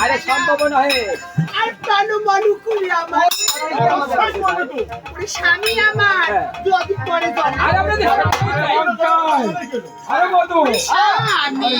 আরে সম্ভব নয় আর কানু মানু করি আমার স্বামী আমার যদি পরে জল আরে আমরা আরে বন্ধু আমি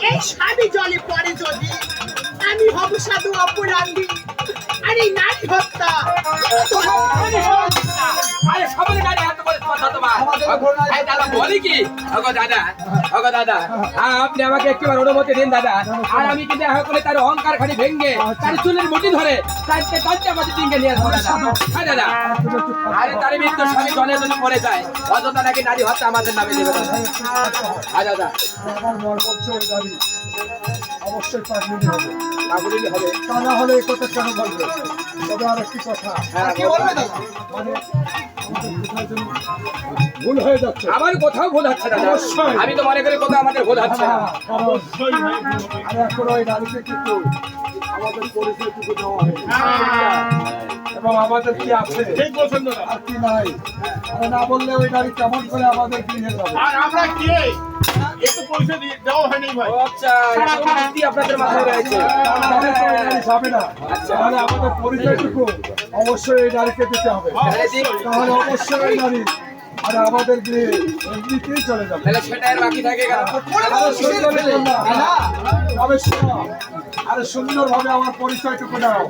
এই স্বামী জলে পড়ে যদি আমি হব সাধু অপরাধী আর এই নারী হত্যা আরে সবার গাড়ি হাত করে কথা তোমার এই দাদা বলি কি ওগো দাদা আপনি আমাকে একবার অনুমতি দিন দাদা আর আমি কিন্তু এখন তার অহংকার খালি ভেঙে তার চুলের মুঠি ধরে তারতে আমাদের টিঙ্গে নিয়ে আসবো দাদা হ্যাঁ দাদা আরে তার মৃত্যু স্বামী জলে যদি পড়ে যায় অযথা নাকি নারী হত্যা আমাদের নামে দেবে দাদা হ্যাঁ দাদা আমার মর্মচ্ছ ওই দাবি অবশ্যই পাগলিনি হবে পাগলিনি হবে তা না হলে এই কথা কেন বলবে তবে আর একটি কথা মানে ভুল হয়ে যাচ্ছে আমার কোথাও ভুল হচ্ছে দাদা আমি তো মনে করি কোথাও আমাদের ভুল হচ্ছে আর এখন ওই নারীকে কিন্তু আমাদের পরিচয়টুকু দেওয়া হয় এবং আমাদের কি আছে আর কি নাই আরে না বললে ওই নারী কেমন করে আমাদের গৃহে যাবে আর আমরা কে একটু পয়সা দিয়ে দেওয়া হয়নি ভাই আচ্ছা কি আপনাদের মাথায় রয়েছে তাহলে তো ওই নারী যাবে না তাহলে আমাদের পরিচয়টুকু অবশ্যই এই নারীকে দিতে হবে তাহলে অবশ্যই ওই নারী আর আমাদের গৃহে এমনিতেই চলে যাবে তাহলে সেটা আর বাকি থাকে কেন তবে শোনো আরে সুন্দর ভাবে আমার পরিচয়টুকু দাও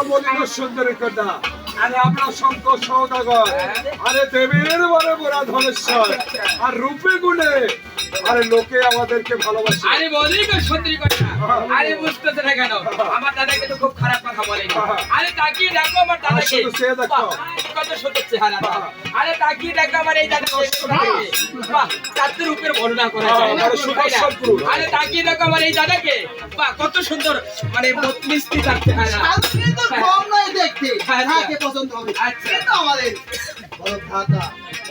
বলি আমরা সুন্দরী কন্যা আরে আমরা শঙ্কর সৌদাগর আরে দেবীর বড় বড় ধনেশ্বর আর রূপে গুণে আরে লোকে আমাদেরকে ভালোবাসে। আরে বলি তো সত্যি কথা। আরে বুঝতেছে না কেন? আমার দাদাকে তো খুব খারাপ কথা বলেনি। আরে তাকিয়ে দেখো আমার দাদাকে। শুধু সে দেখো। বাহ, কত সুন্দর চেহারা। আরে তাকিয়ে দেখো আমার এই দাদাকে। বাহ, চাঁদের উপরে বর্ণনা করা যায় না। আরে সুদর্শন পুরুষ। আরে তাকিয়ে দেখো আমার এই দাদাকে। বাহ, কত সুন্দর মানে মিষ্টি তার চেহারা। শান্তি তো কম নয় দেখতে। হ্যাঁ, তাকে পছন্দ হবে। আচ্ছা। কিন্তু আমাদের বড় দাদা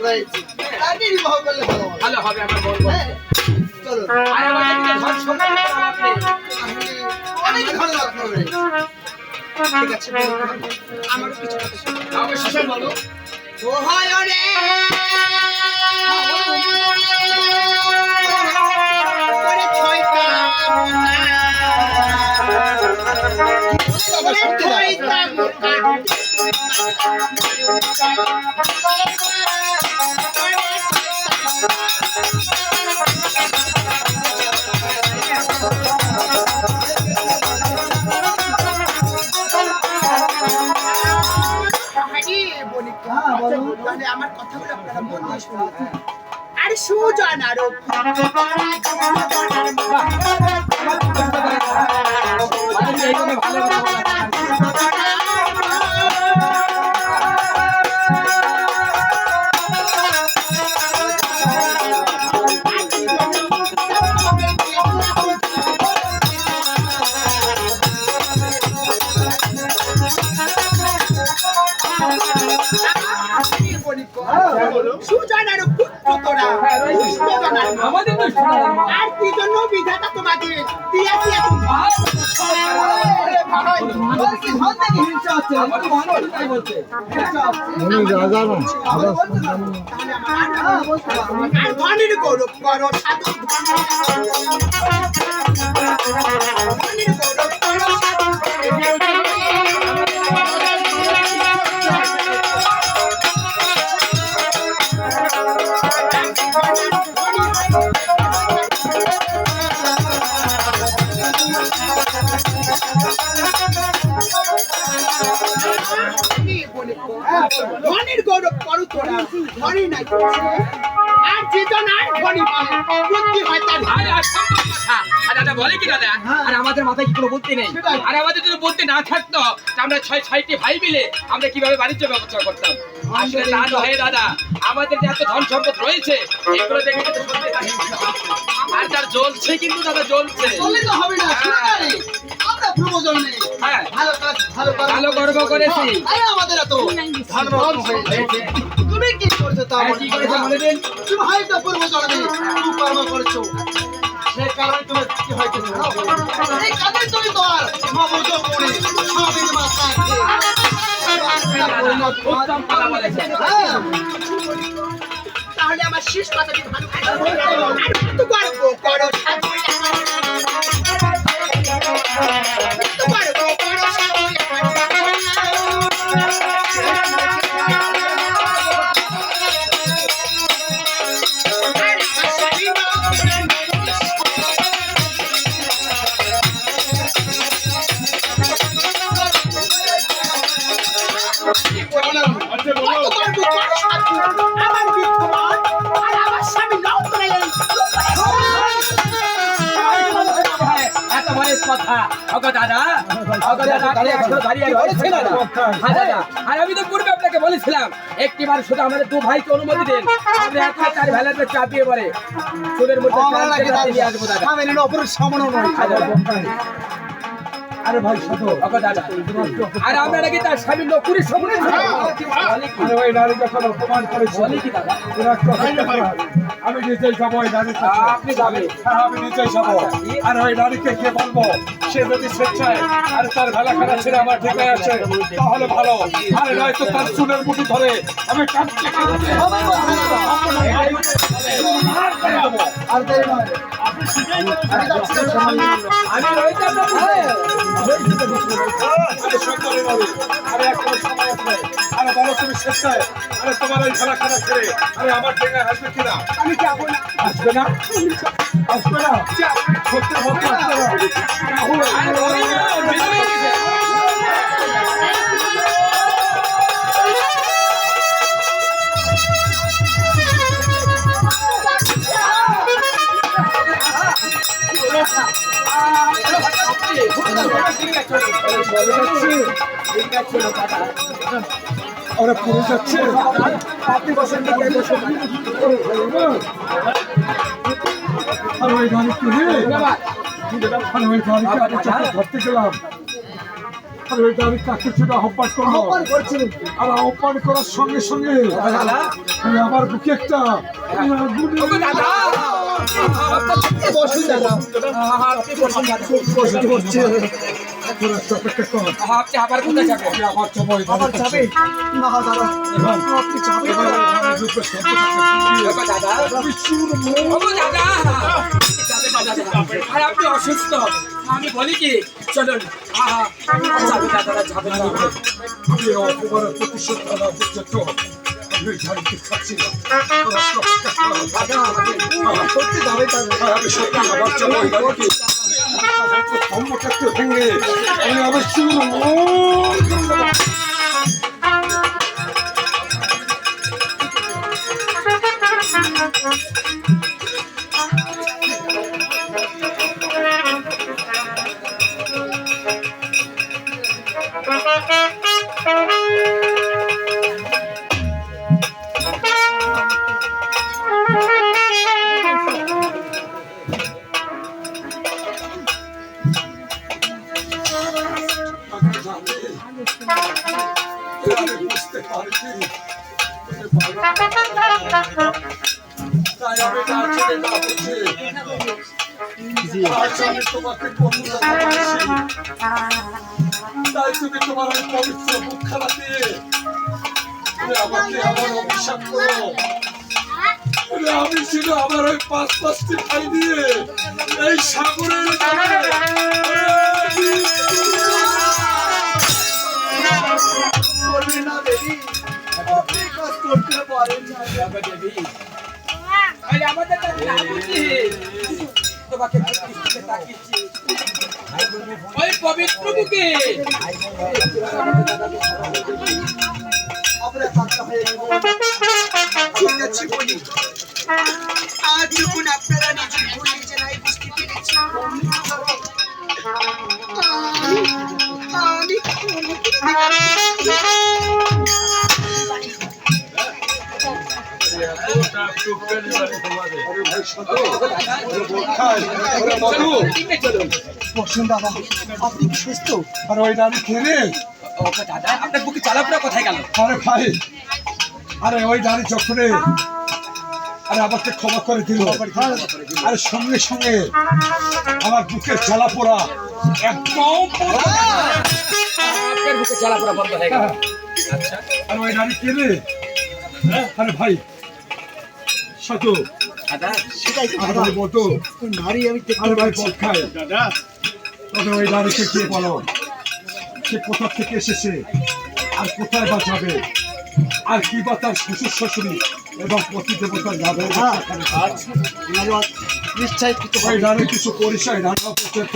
রয়েছে। তাকে বিবাহ করলে ভালো হবে। ভালো হবে আমার বলবো। হ্যাঁ, চলো। আরে আমাদের দিকে ধন সম্পদ আপনি। অনেক ধন্যবাদ করবে। ঠিক আছে, আমারও কিছু কথা শোনো। অবশ্যই বলো। ও হয় রে ওরে ছয়টা ওরে ছয়টা তাহলে আমার কথাগুলো আপনারা মন দিয়ে শুনুন। আরে সুজন আরো সুজন আরো পুত্র তোরা দুষ্টজনার মা। আমাদের তো শোনা আর কি জন্য বিধাতা তোমাদের দিয়া দিয়া তোমরা আর ধনের গৌরব করো সাধু ধনের গৌরব করো সাধু ধনের গৌরব করো তোরা ধনী নাই আর যেজন আর ধনী পায় বুদ্ধি হয় তার আরে অসম্ভব কথা। আর দাদা বলে কি দাদা? আর আমাদের মাথায় কি কোনো বুদ্ধি নেই? আর আমাদের যদি বুদ্ধি না থাকতো তা আমরা ছয়টি ভাই মিলে আমরা কিভাবে বাণিজ্য ব্যবস্থা করতাম? আসলে তা নয় দাদা, আমাদের যে এত ধন সম্পদ রয়েছে এগুলো দেখে কিন্তু সত্যি তাই। আর যার জ্বলছে কিন্তু দাদা জ্বলছে। বললে তো হবে না শুনো না রে আমরা প্রয়োজন নেই হ্যাঁ। ভালো কাজ ভালো গর্ব করেছি। তাই আমাদের এত ধন্যবাদ হয়েছে তুমি কি করছো তা হ্যাঁ, কি করেছে বলে দিন। তুমি হয়তো প্রয়োজন নেই তুমি কর্ম করেছো সেই কারণে তুমি কি হয়েছে এই কাজে তুমি তো আর মবজ করে স্বামীর মাথায় উত্তম কথা বলেছেন। তাহলে আমার শেষ কথাটি ভালো আর কত গর্ব করো সাধু কত গর্ব করো সাধু আমার বিদ্যমান আর আমার স্বামী নাও তোলেন এত বড় কথা। ওগো দাদা, ওগো দাদা, আপনি এখনো দাঁড়িয়ে রয়েছেন দাদা? হ্যাঁ দাদা, আর আমি তো পূর্বে আপনাকে বলেছিলাম একটিবার শুধু আমাদের দু ভাইকে অনুমতি দিন, আমরা এখন চার ভেলাতে চাপিয়ে পড়ে চুলের মধ্যে নিয়ে আসবো দাদা। অপরের সামান্য নয় আরে ভাই শোনো, ওগো দাদা, আর আমরা নাকি তার স্বামী নকুরের সঙ্গে আরে ভাই নারী যখন অপমান করেছে বলি কি দাদা? আমি নিজেই যাবো ওই নারীর কাছে। আপনি যাবেন? হ্যাঁ, আমি নিজেই যাবো। আর ওই নারীকে কে বলবো সে যদি স্বেচ্ছায় আর তার ভেলা খানা ছেড়ে আমার ঠিকায় আসে তাহলে ভালো, আর নয়তো তার চুলের মুঠি ধরে আমি কাঁদতে কাঁদতে আর দেরি নয় আমি রয়েছি আপনার সাথে। আরে সুন্দরী নারী, আরে এখনো সময় আছে। আরে বলো তুমি স্বেচ্ছায় আরে তোমার ওই ভেলা খানা ছেড়ে আরে আমার ঠিকায় আসবে কিনা? আমি যাবো না আসবে না? আসবে না? সত্যি বলতে আসবে না? আরে বলি না, বিদায় হয়ে গেছে। ঠিক আছে চলুন। চলে যাচ্ছে ঠিক আছে চলুন দাদা। ওরা পড়ে যাচ্ছে আপনি বসেন দিকে বসুন দাদা। আর ওই গাড়ি কিনে বাবা আর ওই গাড়িকে আমি যখন ধরতে গেলাম আর ওই গাড়ি কাকে ছিল আহ্বান করলো আর আহ্বান করার সঙ্গে সঙ্গে দাদা ওই আমার বুকে একটা গুলি ওগো দাদা বসুন দাদা আপনি বসুন দাদা। বসতে হচ্ছে তোরা একটু অপেক্ষা কর আপনি আবার কোথায় যাবেন? আমি আবার যাবো ওই আবার গাড়ির যাবে কাছে। না দাদা এবার আপনি যাবেন এবার না। আমার বুকে শব্দটাকে ওগো দাদা আমি শুনবো ওগো দাদা যাবে দাদা। আর আপনি অসুস্থ আমি বলি কি চলুন যাবে দাদারা যাবে না। আমি অপমানের প্রতিশোধ নেওয়ার পর্যন্ত আমি ওই গাড়িকে খাচ্ছি না তোরা একটু অপেক্ষা কর। সত্যি যাবে দাদা আর আমি সত্যি আবার যাবো ওই গাড়িকে সম্মুখে ভেঙে আমি আবার শুনবো আমি বুঝতে পারিনি তাই আমি না ছেড়ে না বুঝে আজ আমি তোমাকে বন্ধুরা ভালোবাসি। তাই তুমি তোমার ওই পবিত্র মুখ খানা দিয়ে তুমি আমাকে আমার অভিশাপ করো। আমি ছিল আমার ওই পাঁচটি ভাই দিয়ে এই সাগরের জলে করবে না দেবী আপনি কাজ করতে পারেন না যাবে দেবী আরে আমাদের কাছে না বুঝি তোমাকে দৃষ্টিতে তাকিয়েছি ওই পবিত্র বুকে আমরা কাজটা হয়ে গেল ঠিক আছে বলি আজ যখন আপনারা নিজের ভুল নিজেরাই বুঝতে পেরেছি আমি বসুন দাদা আপনি কি সুস্থ আর ওই দাঁড়ি খেলে ওকে দাদা আপনার বুকে চালাপুরা কোথায় গেল? আরে ভাই আরে ওই দাঁড়ি যখনে আরে আমাকে ক্ষমা করে দিল আরে সঙ্গে সঙ্গে আমার বুকের জ্বালা পোড়া একদম আপনার বুকে চালাপুরা বন্ধ হয়ে গেল। আচ্ছা আর ওই দাঁড়ি খেলে আরে ভাই সাধু দাদা সেটাই তো আরে দাদা ভাই বলতো ওই নারী আমি দেখতে আরে ভাই পাচ্ছি বল খায় দাদা তবে ওই দাঁড়িকে কে বলো সে কোথা থেকে এসেছে আর কোথায় বা যাবে আর কি বা তার শ্বশুর শাশুড়ি এবং পতি দেবতার যাবে নিশ্চয় কিছু ওই দাঁড়িয়ে কিছু পরিচয় রান্না পর্যন্ত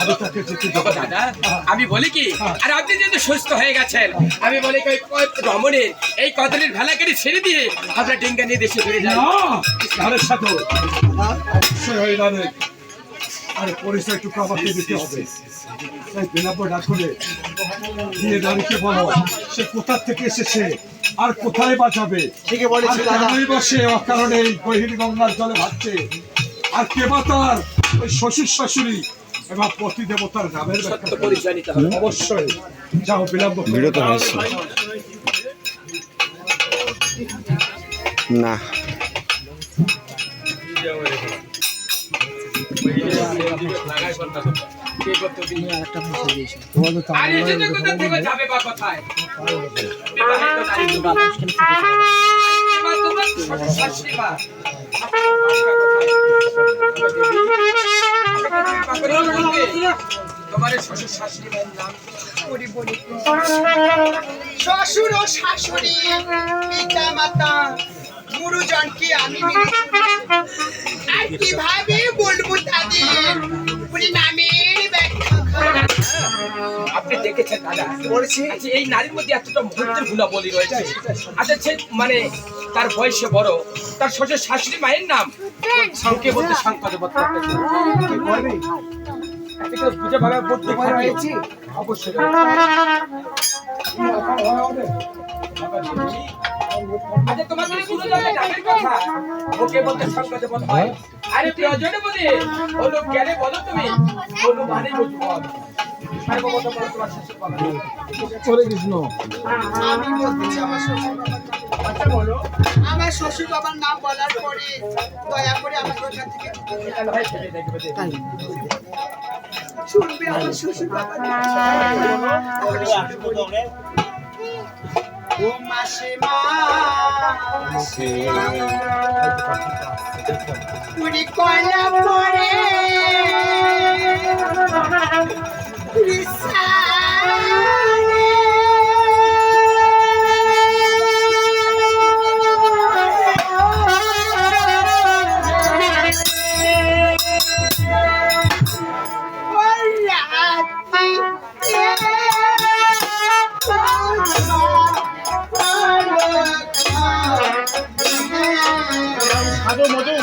আমি তাকে যেতে দেবো ওগো দাদা আমি বলি কি আর আপনি যেহেতু সুস্থ হয়ে গেছেন আমি বলি কি ওই রমণীর এই কদলির ভেলাকারি ছেড়ে দিয়ে আপনার ডিঙ্গা নিয়ে দেশে ফিরে যান। না ধারের সাথে অবশ্যই ওই দাঁড়ে আরে পরিচয়টুকু আমাকে দিতে হবে তাই বিলম্ব না করে দিয়ে দাঁড়িয়ে বলো সে কোথা থেকে এসেছে আর কোথায় বা যাবে ঠিকই আর বলেছি দাদা কেনই বসে অকারণে এই বহির গঙ্গার জলে ভাসছে আর কে বা তার ওই শ্বশুর শাশুড়ি এবং পতি দেবতার নামের সত্য ব্যাখ্যা পরিচয় নিতে হবে। অবশ্যই যাও বিলম্ব করো বিরত হয়েছে না কে করতে দিই? আর এই যে কোথা থেকে যাবে বা কোথায়? বিবাহিত নারী তোমরা। আর কে বা তোমার শ্বশুর শাশুড়ি বা? তোমার এই শ্বশুর শাশুড়ি মায়ের নাম শ্বশুর ও শাশুড়ি পিতা মাতা গুরুজনকে আমি আর কিভাবে বলবো তাদের নামের ব্যাখ্যা আপনি দেখেছেন দাদা বলেছি আচ্ছা এই নারীর মধ্যে এতটা মুহূর্তের গুণাবলী রয়েছে আচ্ছা সে মানে তার বয়সে বড় তার শ্বশুর শাশুড়ি মায়ের নাম সংখ্যে বলতে সংখ্যা দেবতা একটু বুঝে ভাবে বুদ্ধি তোমার হয়েছে? অবশ্যই আচ্ছা তোমার কি গুরুজনের ডাকের কথা ওকে বলতে সংকোচ বোধ হয়? আরে তুই অজয় বলি ও লোক গেলে বলো তুমি বলো মানে বলছো বল সর্বপ্রথম বলো তোমার শ্বশুর বাবা হরে কৃষ্ণ। আমি বলতেছি আমার শ্বশুর বাবার নাম। আচ্ছা বলো আমার শ্বশুর বাবার নাম বলার পরে দয়া করে আমাকে ওখান থেকে তাহলে ভাই ছেড়ে দেখবে শুনবে আমার শ্বশুর বাবার নাম। ও মাসে মাসে পুরি কলা পরে পুরি সারে সাধু মধু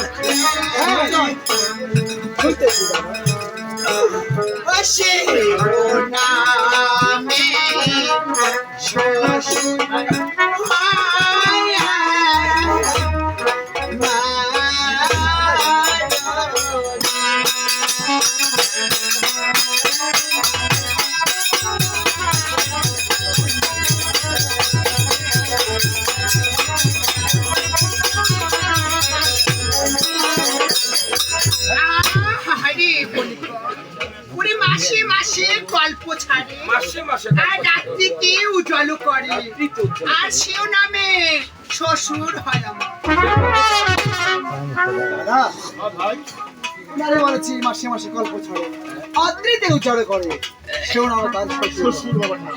বসে নামে শ্বশুর মায়া পুরি মাসে মাসে গল্প ছাড়ে মাসে মাসে আর রাত্রিকে উজ্জ্বল করে আর সেও নামে শ্বশুর হয় আমার। দাদা ভাই আরে বলেছি মাসে মাসে গল্প ছাড়ে অদ্রিতে উচ্চারণ করে সেও না তার শ্বশুর শ্বশুর বাবার নাম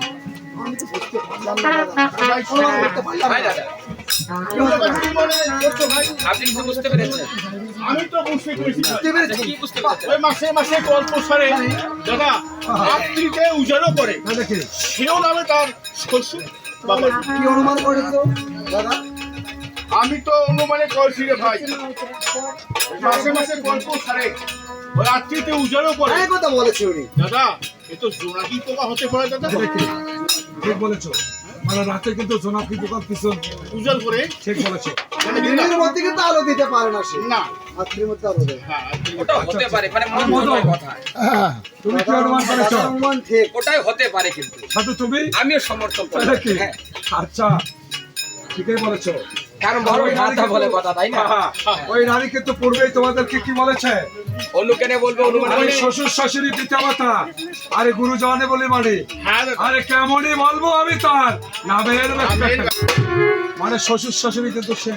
আমি তো বুঝতে পারলাম না দাদা বুঝতে পারলাম ভাই না। দাদা কি মনে করছো ভাই? আপনি কিছু বুঝতে পেরেছেন? আমি তো বুঝতে পেরেছি না। বুঝতে পেরেছি কি বুঝতে পেরেছেন? ওই মাসে মাসে গল্প সারে দাদা রাত্রিতে উজাড়ও করে না দেখি সেও নামে তার শ্বশুর বাবার নাম। কি অনুমান করেছো দাদা আমি তো অনুমানে করছি রে ভাই ওই মাসে মাসে গল্প সারে ওই রাত্রিতে উজাড়ও করে এই কথা বলেছে উনি দাদা এ তো জোনাকি পোকা হতে পারে দাদা দেখি ঠিক বলেছো মানে রাতে কিন্তু জোনাকি দোকান পিছন উজাল করে ঠিক বলেছো মানে কি দিনের মধ্যে কিন্তু আলো দিতে পারে না সে না রাত্রির মধ্যে আলো দেয় হ্যাঁ রাত্রি- ওটা হতে পারে মানে মন্দ কথা তুমি কি অনুমান করেছো দাদার অনুমান ঠিক ওটাই হতে পারে কিন্তু সাধু তুমি আমিও সমর্থন করি নাকি হ্যাঁ আচ্ছা ঠিকই বলেছো কারণ বড় কথা বলে কথা তাই না ওই নারী কিন্তু পূর্বেই তোমাদেরকে কি বলেছে অন্য কেন বলবো অনুমান আরে করে শ্বশুর শাশুড়ি পিতা মাতা আরে গুরুজনে বলি মানে হ্যাঁ দাদা আরে কেমনই বলবো আমি তার নামের আমের মানে শ্বশুর শাশুড়ি কিন্তু সে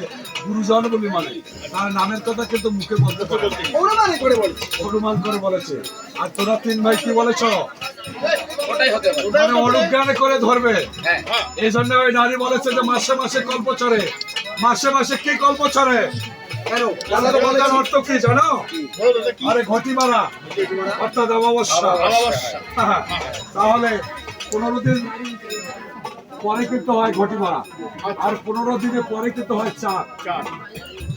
গুরুজন বলি মানে তার নামের কথা কিন্তু মুখে বলতে পারে না। অনুমানই করে বলছে অনুমান করে বলেছে আর তোরা তিন ভাই কি বলেছ ওটাই হতে পারে মানে অনুজ্ঞানে করে ধরবে হ্যাঁ হ্যাঁ এই জন্য ওই নারী বলেছে যে মাসে মাসে কল্প চড়ে মাসে মাসে কি কল্প চড়ে কেন দাদা তো বলতার অর্থ কি জানো বলো দাদা কি আরে ঘটি মারা অর্থাৎ অমাবস্যা অমাবস্যা। তাহলে 15 দিন পরে কিন্তু হয় ঘটি মারা আর 15 দিনের পরে কিন্তু হয় চাঁদ চার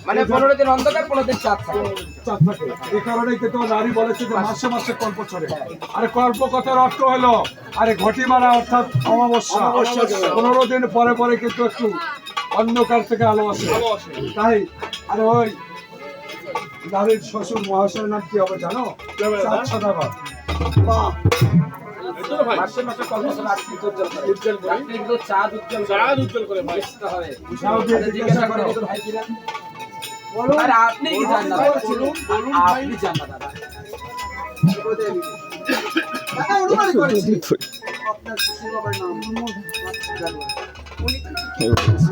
মানে 15 দিন অন্ধকার 15 দিন চাঁদ থাকে চাঁদ থাকে এই কারণে কিন্তু নারী বলেছে যে মাসে মাসে কল্প চড়ে আরে কল্প কথার অর্থ হলো আরে ঘটি মারা অর্থাৎ অমাবস্যা 15 দিন পরে পরে কিন্তু একটু অন্ধকার থেকে আলো আসে ভালো আছে তাই আরে ওই নারীর শ্বশুর মহাশয়ের নাম কি হবে জানো চাঁদ সদাগর বাহ এই তো ভাই মাসে মাসে কল্পনা রাত্রি উজ্জ্বল করে উজ্জ্বল করে রাত্রি কিন্তু চাঁদ উজ্জ্বল করে চাঁদ উজ্জ্বল করে ভাই বুঝতে হবে যাও গিয়ে আচ্ছা, জিজ্ঞাসা জিজ্ঞাসা করো করে ভাই কিনা বলুন আরে আপনি কি জানেন না বলুন, বলুন ভাই। আপনি জানেন না দাদা দাদা অনুমানই করেছি আপনার শ্বশুর বাবার নাম জানো উনি তো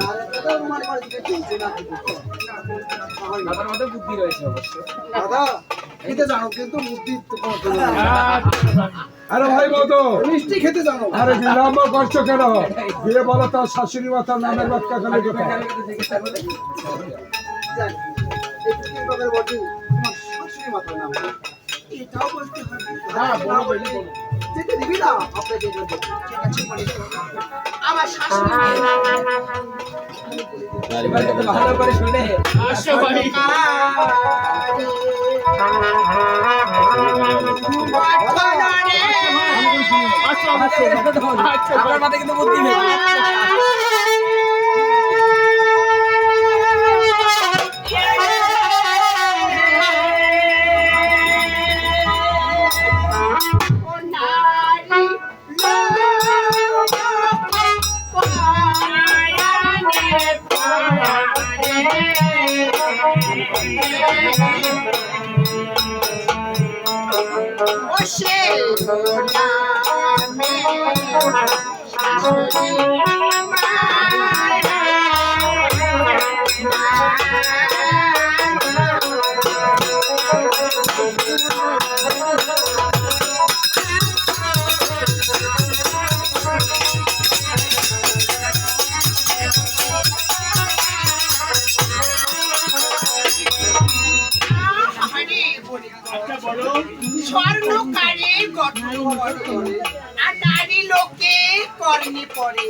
আরে দাদা অনুমান করেছে যে না দাদার মধ্যে বুদ্ধি রয়েছে অবশ্য দাদা খেতে জানো কিন্তু বুদ্ধি তো কোনো তো নেই। আরে ভাই বলো মিষ্টি খেতে জানো আরে বিলম্ব করছো কেন গিয়ে বলো তার শাশুড়ি মাতার নামের বাচ্চা খালি কথা জিজ্ঞাসা করে জানি এই তিন প্রকার বটে তোমার শাশুড়ি মাতার নাম এটাও বলতে হবে হ্যাঁ বলো বলি বলো যেতে দিবি না আপনাকে যেতে দেবো। ঠিক আছে বলি। আমার শাশুড়ি এবার কিন্তু ভালো করে শুনে আসো ভাই মায়ের আচ্ছা অবশ্যই আপনার মাথায় কিন্তু বুদ্ধি নেই। আচ্ছা বলো স্বর্ণকারের গঠন করে আর নারী লোকে কর্ণে পড়ে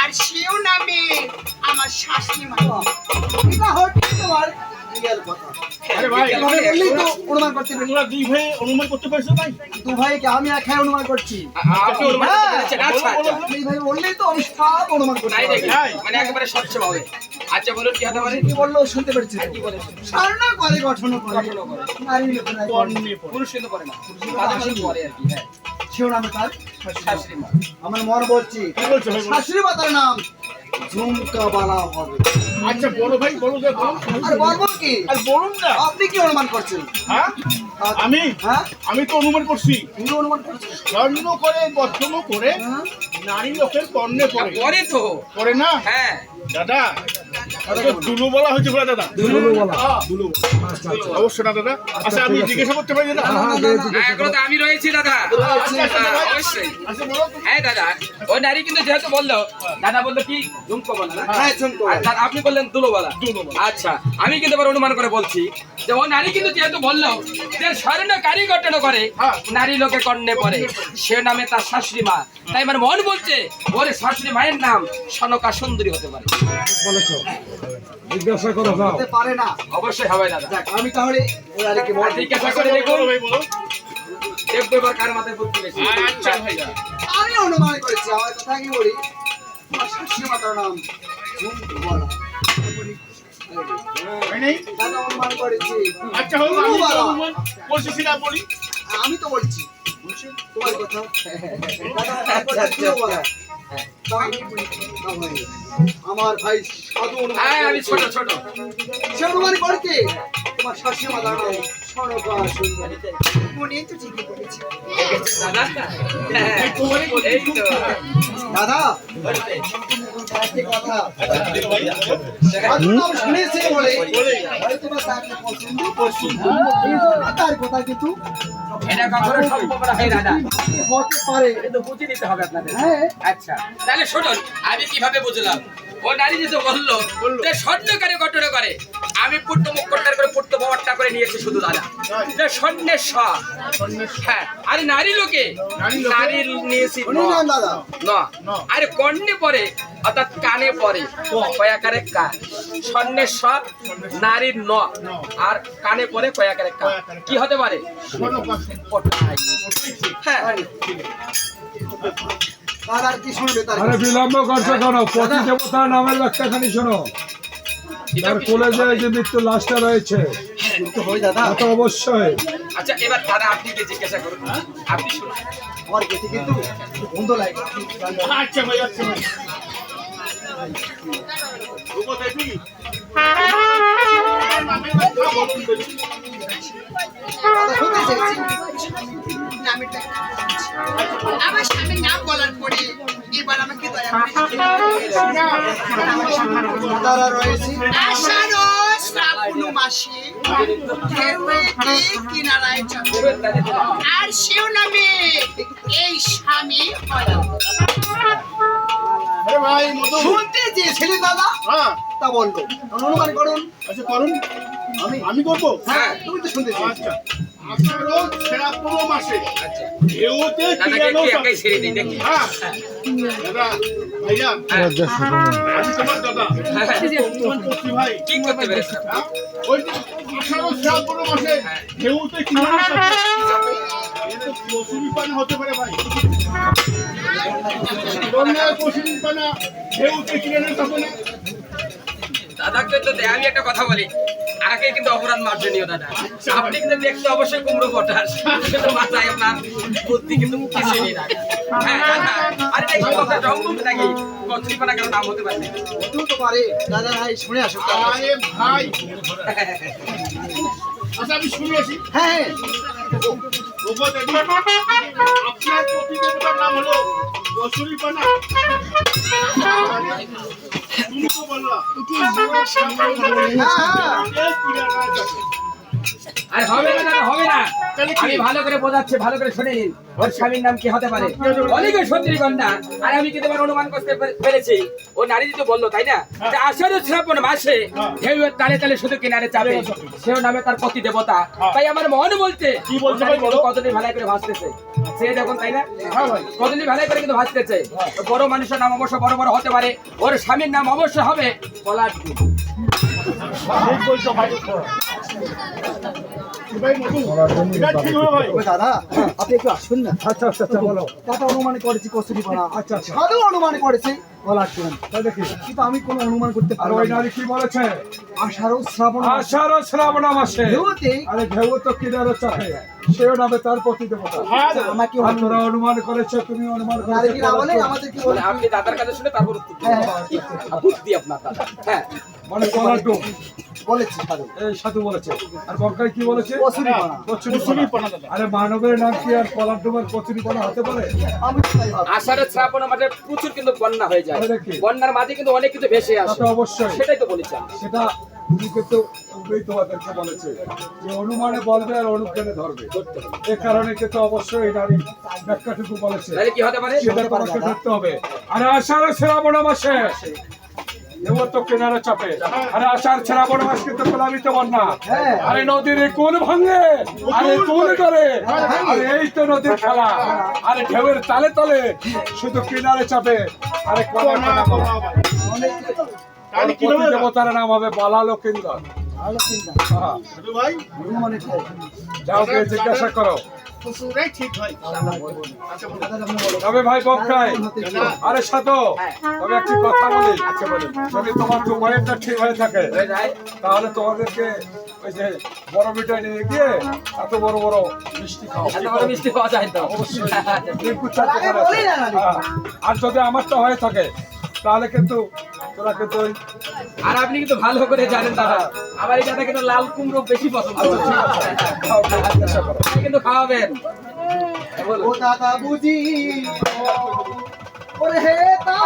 আর সেও নামে আমার শাশুড়ি মা। এটা হচ্ছে তোমার রিয়েল কথা। আরে ভাই এভাবে বললেই তো অনুমান করতে পারি। তোমরা দুই ভাই অনুমান করতে পারছো ভাই? দু ভাইকে আমি একাই অনুমান করছি। আপনি অনুমান করতে পেরেছেন? আচ্ছা, আচ্ছা। এই ভাই বললেই তো আমি সব অনুমান করতে তাই পারি। দেখি, মানে একেবারে স্বচ্ছভাবে। আচ্ছা বলুন কি হতে পারে? কি বললো শুনতে পেরেছি তো। কি বলেছেন? স্বর্ণ করে গঠন করে গঠন করে। নারী লোকে নাই করে। কর্ণে পড়ে। পুরুষ কিন্তু করে না, তাদের শুধু করে আর কি। হ্যাঁ, সেও নামে তার শাশুড়ি মা। আমার মন বলছি কি বলছো ভাই বলো? শাশুড়ি মাতার নাম ঝুমকা বালা হবে। আচ্ছা বড় ভাই বলো দেখো। আর বলবো কি আর বলুন না। আপনি কি অনুমান করছেন? হ্যাঁ আমি হ্যাঁ আমি তো অনুমান করছি তুমি অনুমান করছেন? স্বর্ণ করে গঠন করে হ্যাঁ? নারী লোকের কর্ণে পড়ে করে তো। পড়ে না হ্যাঁ, দাদা দুলু বলা হয়েছে বলে দাদা দুলু অবশ্যই না দাদা আচ্ছা আমি জিজ্ঞাসা করতে পারি দাদা হ্যাঁ, এখনো তো আমি রয়েছি দাদা। আচ্ছা, আচ্ছা, হ্যাঁ, ভাই। অবশ্যই। আচ্ছা বলো তুমি। হ্যাঁ দাদা, ওই নারী কিন্তু যেহেতু বললো, দাদা বললো কি ঝুমকো বলা না? হ্যাঁ ঝুমকো আর দাদা আপনি বললেন দুলো বলা। দুলো বলা। আচ্ছা, আমি কিন্তু এবার অনুমান করে বলছি যে ও নারী কিন্তু যেহেতু বললো যে স্বর্ণ কারি গঠন করে হ্যাঁ। নারী লোকে কর্ণে পড়ে, সে নামে তার শাশুড়ি মা। তাই আমার মন বলছে ওর শাশুড়ি মায়ের নাম সনকা সুন্দরী হতে পারে। বলেছো জিজ্ঞাসা করো যাও হতে পারে না। অবশ্যই হবে দাদা। যাক আমি তাহলে ওই আরেককে বল জিজ্ঞাসা আচ্ছা করে বলো, দেখুন, বলো ভাই বলো দেখবো এবার কার মাথায় বুদ্ধি বেশি। আচ্ছা ভাইয়া আমি অনুমান করেছি আমার কথা কি বলি আমার শাশুড়ি মাতার নাম ঝুমকো বালা। হয় নাই দাদা অনুমান করেছি আচ্ছা হোক আমি তো অনুমান করছি না বলি আমি তো বলছি তোমার কথা দাদা আচ্ছা, আচ্ছা, আচ্ছা। আমার ভাই সাধু হ্যাঁ, অনুমান আমি ছোট ছোট। সে অনুমান করছে তোমার শাশুড়ি মাতার নাম সনকা সুন্দরী। মনে তো ঠিকই বলেছে। দাদা হ্যাঁ, এই তো। দাদা একটি কথা সাধু নাম শুনেছে বলে হয়তো বা তাকে পছন্দ করছি তার কথা কিন্তু এটা কখনো সম্ভব না হয় দাদা। হতে পারে। কিন্তু বুঝে নিতে হবে আপনাদের। হ্যাঁ আচ্ছা, তাহলে শুনুন আমি কিভাবে বুঝলাম। ও নারী যে বললো যে স্বর্ণকারে গঠন করে, আমি পুট্ট মুখ করে পুট্ট বাবারটা করে নিয়েছি শুধু দাদা, যে স্বর্ণের স্বর। হ্যাঁ, আরে নারী লোকে নারীর নিয়েছি ন। উনি নাম দাদা ন। আরে কর্ণে পরে অর্থাৎ কানে পরে কয়াকারে কা, স্বর্ণের স্বর নারীর ন, আর কানে পরে কয়াকারে কা। কি হতে পারে? পটাই। হ্যাঁ, তার আর কি শুনবে তার আরে বিলম্ব করছো কেন? পতি দেবতার নামের ব্যাখ্যাখানি শোনো। তার কোলে যে মৃত্যু লাশটা রয়েছে তো হয় দাদা তা তো অবশ্যই। আচ্ছা এবার দাদা আপনি কি জিজ্ঞাসা করুন, আপনি শুনুন। আমার গেতে কিন্তু বন্ধ লাগে আচ্ছা ভাই আচ্ছা ভাই রূপ দেখি দাদা শুনতে চাইছি নামের টাকা। আমার স্বামীর নাম বলার পরে এবার আমাকে দয়া করে দাদা রয়েছে আষাঢ় শ্রাবণ মাসে ঢেউয়েতে কিনারায় চলে। আর সেও নামে এই স্বামী হয়। আরে ভাই মধু শুনতে চেয়েছিলেন দাদা হ্যাঁ তা বলবো অনুমান করুন আচ্ছা করুন আমি আমি করবো হ্যাঁ তুমি তো শুনতে চেয়েছি আচ্ছা আষাঢ় শ্রাবণ মাসে আচ্ছা ঢেউতে দাদাকে কিরানো একটু একাই ছেড়ে দিই দেখি। হ্যাঁ দাদা ভাইয়া আমি তোমার দাদা তোমার কচি ভাই কি করতে পেরেছেন? হ্যাঁ? ওই যে আষাঢ় শ্রাবণ মাসে ঢেউতে কিনারে চাপে এটা কচুরি পানা হতে পারে ভাই বন্যার কচুরি পানা ঢেউতে কিনারে চাপে না দাদাকে তো আমি একটা কথা বলি, আগে কিন্তু অপরাধ মার্জনীয় দাদা। আপনি কিন্তু দেখতে অবশ্যই কুমড়ো পটাশ, কিন্তু মাথায় আপনার বুদ্ধি কিন্তু কিছুই নেই দাদা। হ্যাঁ দাদা, আরে দেখি কথা রংমুখ নাকি কচুরিপানা কেন নাম হতে পারে? হতেও তো পারে দাদা ভাই শুনে আসুক আরে ভাই আচ্ছা আমি শুনে আসি হ্যাঁ ওগো দেবী আপনার প্রতিদেবতার নাম হলো কচুরি পানা তুমি তো বললা আরে হবে না দাদা, হবে না। আমি ভালো করে বোঝাচ্ছি, ভালো করে শুনে নিন। ওর স্বামীর নাম কি হতে পারে? অনেকের সত্যি কন্যা। আর আমি কিন্তু এবার অনুমান করতে পেরেছি, ও নারী তো বললো তাই না, যে আষাঢ় শ্রাবণ মাসে ঢেউয়ের তালে তালে শুধু কিনারে চাপে, সেও নামে তার পতি দেবতা। তাই আমার মন বলতে কি বলছে ভাই বলো? কতদিন ভালাই করে ভাসতেছে সে দেখুন তাই না, কতদিন ভালাই করে কিন্তু ভাসতেছে। বড় মানুষের নাম অবশ্য বড় বড় হতে পারে, ওর স্বামীর নাম অবশ্য হবে পলাশ। ঠিক বলছো ভাই ভাই মধু এটা ঠিক হবে ভাই তবে দাদা আপনি একটু আসুন না। আচ্ছা আচ্ছা আচ্ছা বলো। দাদা অনুমান করেছি কচুরি পানা, আচ্ছা আচ্ছা সাধু অনুমান করেছে গলার টুন, তাই দেখি। কিন্তু আমি কোনো অনুমান করতে আর ওই পারবো না। নারী কি বলেছে? আষাঢ় শ্রাবণ আষাঢ় শ্রাবণ মাসে ঢেউতে আরে ঢেউ তো কিনারে চাপে, সেও নামে তার প্রতি দেবতা। হ্যাঁ আমাকে আর তোরা অনুমান করেছো, তুমি অনুমান নারী কি না বলে করেছো আমাদের কি বলে বলে আপনি দাদার কাছে শুনে তারপর উত্তর দিন। বুদ্ধি আপনার দাদা। হ্যাঁ মানে পলাটু বলেছি সাধু এই সাধু বলেছে। আর বঙ্কাই কি বলেছে? কচুরি পানা। কচুরি পানা। আরে মানবের নাম কি আর পলাটুমার কচুরি পানা হতে পারে? আমি তো তাই ভাবি। আষাঢ়ের শ্রাবণ মাসে প্রচুর কিন্তু বন্যা হয়ে যায়, তাহলে কি? বন্যার মাঝে কিন্তু অনেক কিছু ভেসে তা আসে, তো অবশ্যই। সেটাই তো বলেছেন। সেটা তুমি কিন্তু উভয় তোমাদেরকে বলেছে যে অনুমানে বলবে আর অনুজ্ঞানে ধরবে। এ কারণে কিন্তু অবশ্যই এই নারী ব্যাখ্যাটুকু বলেছে, তাহলে কি হতে পারে? সেটা তোমাকে ধরতে হবে। আরে আষাঢ় শ্রাবণ মাসে ঢেউ তো কিনারে চাপে, আরে আষাঢ় শ্রাবণ মাস কিন্তু প্লাবিত বন্যা। হ্যাঁ। আরে নদীর কোন ভাঙে, আরে কোন করে, আরে এই তো নদীর খেলা। আরে ঢেউয়ের তালে তালে শুধু কিনারে চাপে, আরে কোনা কোনা বলা। তাহলে কি হবে দেবতার নাম হবে বালা লক্ষিন্দর। ভালো চিন্তা হ্যাঁ, সাধু ভাই অনুমানের ঠাই। যাও গিয়ে জিজ্ঞাসা করো। কচুরাই ঠিক ভাই আচ্ছা বলো দাদা আপনি বলো। তবে ভাই বক্কাই, আরে সাধু, হ্যাঁ। তবে একটি কথা বলি। আচ্ছা বলুন। যদি তোমার জুমাইয়েরটা ঠিক হয়ে থাকে হয়ে যায়। তাহলে তোমাদেরকে ওই যে বড় মিঠাই নিয়ে গিয়ে এত বড় বড় মিষ্টি খাও। এত বড় মিষ্টি পাওয়া যায় তো? অবশ্যই। আচ্ছা, রিঙ্কু চাটতে আরে পারে। বলি না, নানি। হ্যাঁ। আর যদি আমারটা হয়ে থাকে তাহলে কিন্তু তোরা কিন্তু ওই আর আপনি কিন্তু ভালো করে জানেন দাদা, আমার এই দাদা কিন্তু লাল কুমড়ো বেশি পছন্দ করে। খাও, খাও, জিজ্ঞাসা করো। আপনি কিন্তু খাওয়াবেন। বলুন। ও দাদা বুঝি ওরে হে তা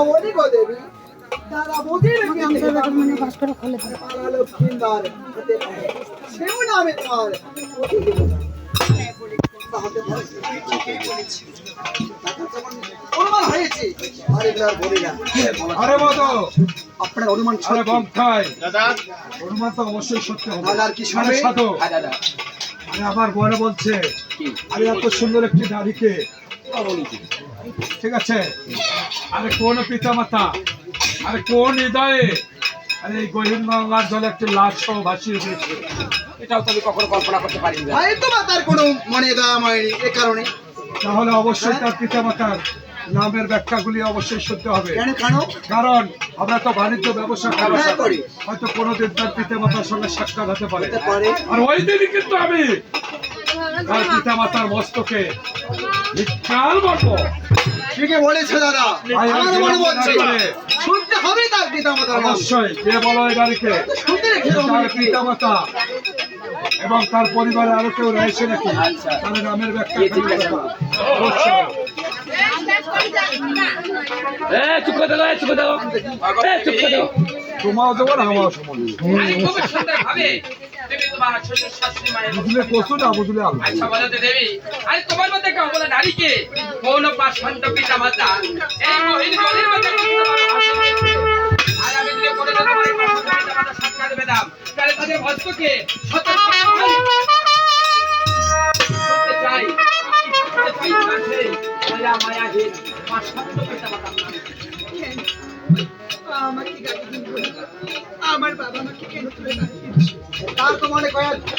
হরি গো দেবী দাদা বুঝি লক্ষ্মীন্দর সেও নামে তোমার অতি দেবতা। হতে পারে। অনুমান হয়েছে আরে আর বলি না আরে মতো, আপনার অনুমান আরে সঠিক। বক্কাই, দাদা অনুমান তো অবশ্যই সত্যি হবে। দাদার কি শুনবে? আরে সাধু, হ্যাঁ দাদা। আরে আমার মনে বলছে কি? আরে এত সুন্দর একটি নারীকে, ঠিক আছে, আরে কোন পিতামাতা, আরে কোন হৃদয়ে, আরে এই গহীন গঙ্গার জলে একটি লাশ সহ ভাসিয়ে দিয়েছে। এটাও তো আমি কখনো কল্পনা করতে পারিনি দাদা। হয়তো বা তার কোনো মনে দেওয়া হয়নি এ কারণে তাহলে অবশ্যই তার পিতামাতার নামের ব্যাখ্যাগুলি অবশ্যই শুনতে হবে। কেন কারণ আমরা তো বাণিজ্য ব্যবসা হ্যাঁ, করি। হয়তো কোনোদিন তার পিতা মাতার সঙ্গে সাক্ষাৎ হতে পারে, হতে পারে। আর ওই দিনই কিন্তু আমি তার পিতা মাতার মস্তকে বিখ্যাল বলবো। ঠিকই বলেছে দাদা, আমার মনে বলছে শুনতে হবে তার পিতা মাতার নাম। অবশ্যই কে বলো এই নারীকে শুনতে রেখে দাও তার নাকি? পিতা মাতা এবং তার পরিবারে আরো কেউ রয়েছে নাকি তার নামের ব্যাখ্যা করতে হবে। অবশ্যই। চুপ করে দাও, চুপ করে দাও, চুপ করে দাও। তোমাও দেবো না আমারও সমান আমি খুব সুন্দর ভাবে তুমি তোমার শ্বশুর শাশুড়ি মায়ের বুঝলে কচু না বুঝলে আলু। আচ্ছা বলো তো দেবী, আরে তোমার মধ্যে একটা অবলা নারীকে কোন পাষাণ্ড পিতা মাতা এই মহিলা জলের মধ্যে আর আমি যদি করে দিতে পারি পাষাণ্ড পিতা মাতা সাক্ষাৎ পেতাম, তাহলে তাদের ভক্তকে সতর্ক করতে চাই মায়াহীন পাষাণ্ড পিতা মাতা। আমাকে গালি দিন বলে। আমার বাবা আমাকে কেন তুলে পাঠিয়েছে? তার তো মনে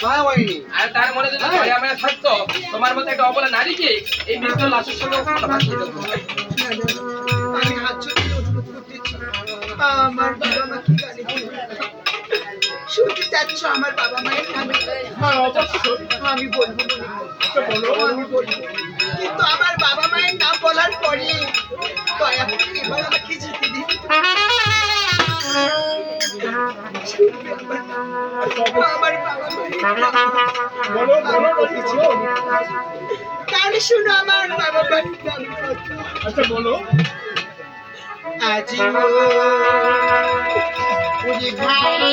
দয়া হয়নি। আর তার মনে যদি দয়া মায়া থাকতো, তোমার মধ্যে একটা অবলা নারীকে এই মৃত লাশের সঙ্গে ভাসিয়ে দিত। আমি হাত জড়িয়ে অনুরোধ করতেছি, আমার বাবা আমাকে গালি দিন। শুনতে চাচ্ছ আমার বাবা মায়ের নামে? হ্যাঁ অবশ্যই। আমি বলবো মনে করো। বলো। আমি বলবো, কিন্তু আমার বাবা মায়ের নাম বলার পরে দয়া করে এবার আমাকে যেতে দিন। আমার বাবা মায়ের নাম। বলো বলো বলো। তাহলে শুনো আমার বাবা মায়ের নাম কত। আচ্ছা বলো। আজি উনি ভাই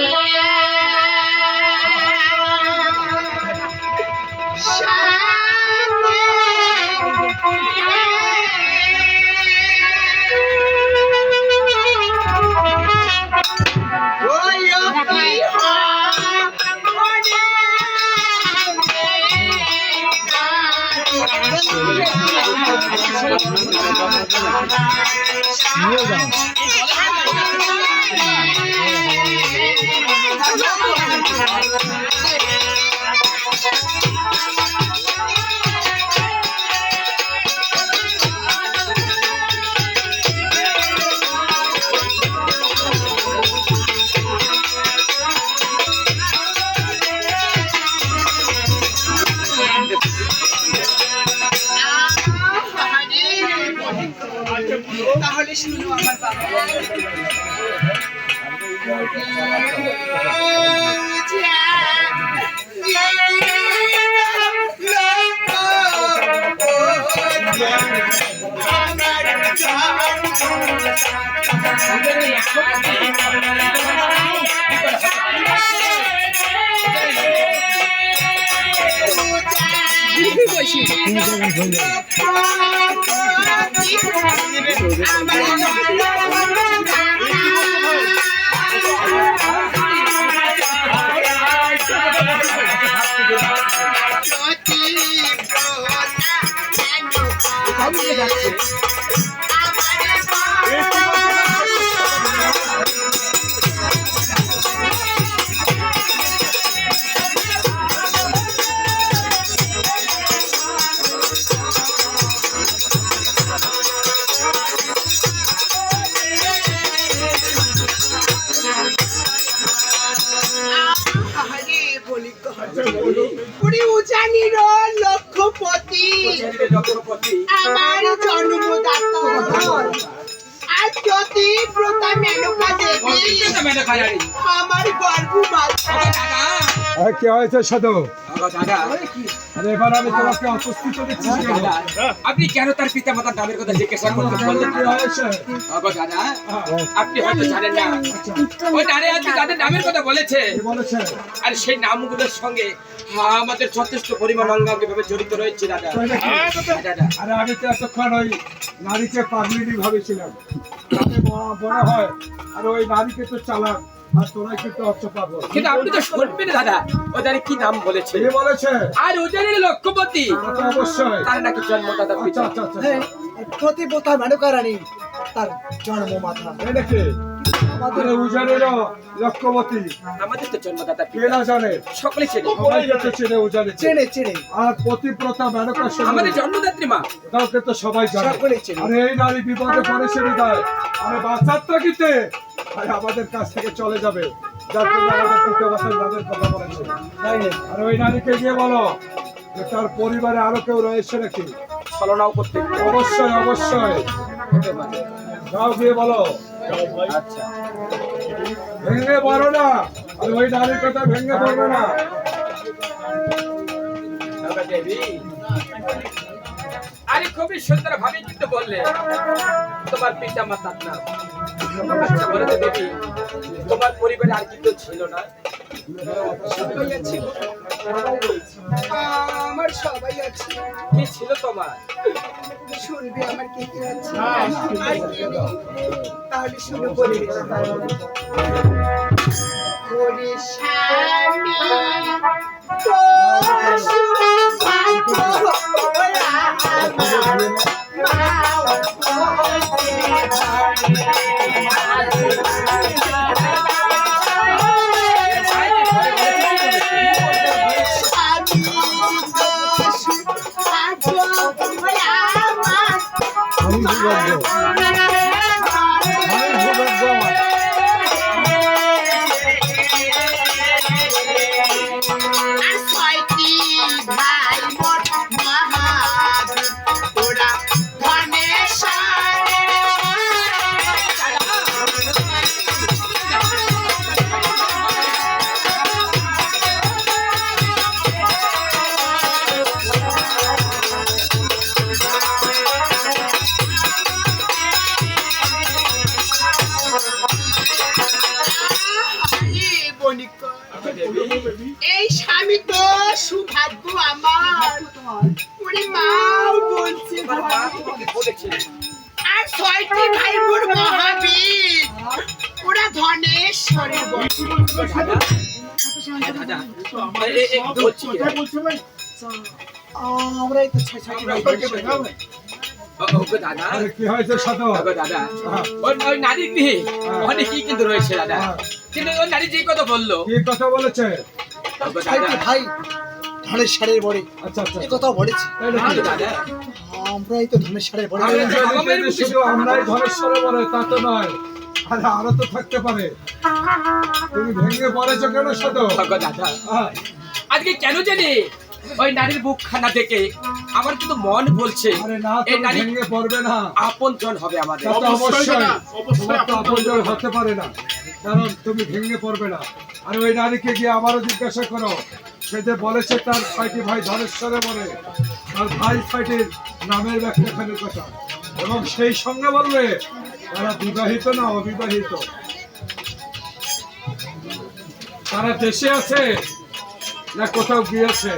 তাহলে শুনো আমার বাবা উনি উজানির লক্ষ্যপতি, আমার জন্মদাতা আর জ্যোতি প্রতা মেনকা দেবী আমার গর্ভমাতা। কি হয়েছে সাধু? দাদা আরে এবার আমি তোমাকে অসুস্থ দেখছি কেন? আপনি কেন তার পিতা মাতার নামের কথা জিজ্ঞাসা করতে বললেন? কি হয়েছে? দাদা আপনি হয়তো জানেন না, ওই নারী আজকে তাদের নামের কথা বলেছে, কি বলেছে? আর সেই নামগুলোর সঙ্গে আমাদের যথেষ্ট পরিমাণ অঙ্গাঙ্গি ভাবে জড়িত রয়েছে দাদা। দাদা আরে আমি তো এতক্ষণ ওই নারীকে পাগলিনী ভাবেছিলাম, তাতে মনে হয় আর ওই নারীকে তো চালাক, আর তোরাই কিন্তু অর্থ পাবো। কিন্তু আপনি তো শুনবেন দাদা, ওদের কি নাম বলেছে? কে বলেছে? আর ওদের লক্ষ্যপতি, তা তো অবশ্যই। তার নাকি জন্মদাতা পিতা। আচ্ছা আচ্ছা আচ্ছা। প্রতিপতা মেনকা রানী তার জন্ম মাথা। এই নাকি? আমাদের উজানেরও লক্ষ্যবতী আমাদের তো জন্মদাতা কে না জানে সকলে চেনে সবাই তো চেনে উজানে চেনে চেনে আর পতিব্রতা মেনকা আমাদের জন্মদাত্রী মা কাউকে তো সবাই জানে সকলে চেনে। আরে এই নারী বিপদে পড়েছে হৃদয় আরে বাঁচার তাগিতে আরে আমাদের কাছ থেকে চলে যাবে যার জন্য আমাদের পিতা মাতার নামের কথা বলেছে আর ওই নারীকে গিয়ে বলো যে তার পরিবারে আরো কেউ রয়েছে নাকি ছলনাও করতে অবশ্যই অবশ্যই যাও গিয়ে বলো আচ্ছা ভেঙে পড়ো না আর ওই নারীর কথা ভেঙে পড়বে না দাদা দেবী আরে খুবই সুন্দর ভাবে কিন্তু বললে তোমার পিতা মাতার নাম আচ্ছা বলে তো দেবী তোমার পরিবারে আর কি কেউ ছিল না সবাই আছে আমার সবাই আছে কি ছিল তোমার শুনবে আমার কে কে আছে আর কে নেই? তাহলে শুনে বলে ওরে স্বামী তোর সৌভাগ্য ওরা আমার মাও আমি ভূভাগ্য আমি ভূভাগ্য এই স্বামী তো সৌভাগ্য আমার ওরে মাও বলছে তোমার মা তোমাকে বলেছিল আর 6টি ভাই বোন মহাবীর ওরা ধনেশ্বরের বংশ। দাদা দাদা বলছি কি? আমরাই তো 6টি ভাই বোন। ওগো দাদা আরে কি হয়েছে সাধু ওগো দাদা ওই নারী গৃহে অনেকেই কিন্তু রয়েছে দাদা কিন্তু ওই নারী যে কথা বললো কি কথা বলেছে ওগো 6টি দাদা ভাই ধনেশ্বরের বড়ে আচ্ছা আচ্ছা এই কথাও বলেছে তাই নাকি? ওগো দাদা আমরাই তো ধনেশ্বরের বড়ে আরে আমার যদি শুধু আমরাই ধনেশ্বরে বলে তা তো নয় আরে আরো তো থাকতে পারে তুমি ভেঙে পড়েছো কেন সাধু ওগো দাদা আজকে কেন জানি ওই নারীর বুকখানা দেখে আমার কিন্তু মন বলছে আরে না এই তুমি নারী ভেঙে পড়বে না আপনজন হবে আমাদের তা তো অবশ্যই না, অবশ্যই তোমার তো আপনজন হতে পারে না কারণ তুমি ভেঙে পড়বে না আর ওই নারীকে গিয়ে আবারও জিজ্ঞাসা করো সে যে বলেছে তার 6টি ভাই ধনেশ্বরে বলে তার ভাই 6টির নামের ব্যাখ্যাখানের কথা এবং সেই সঙ্গে বলবে তারা বিবাহিত না অবিবাহিত তারা দেশে আছে না কোথাও গিয়েছে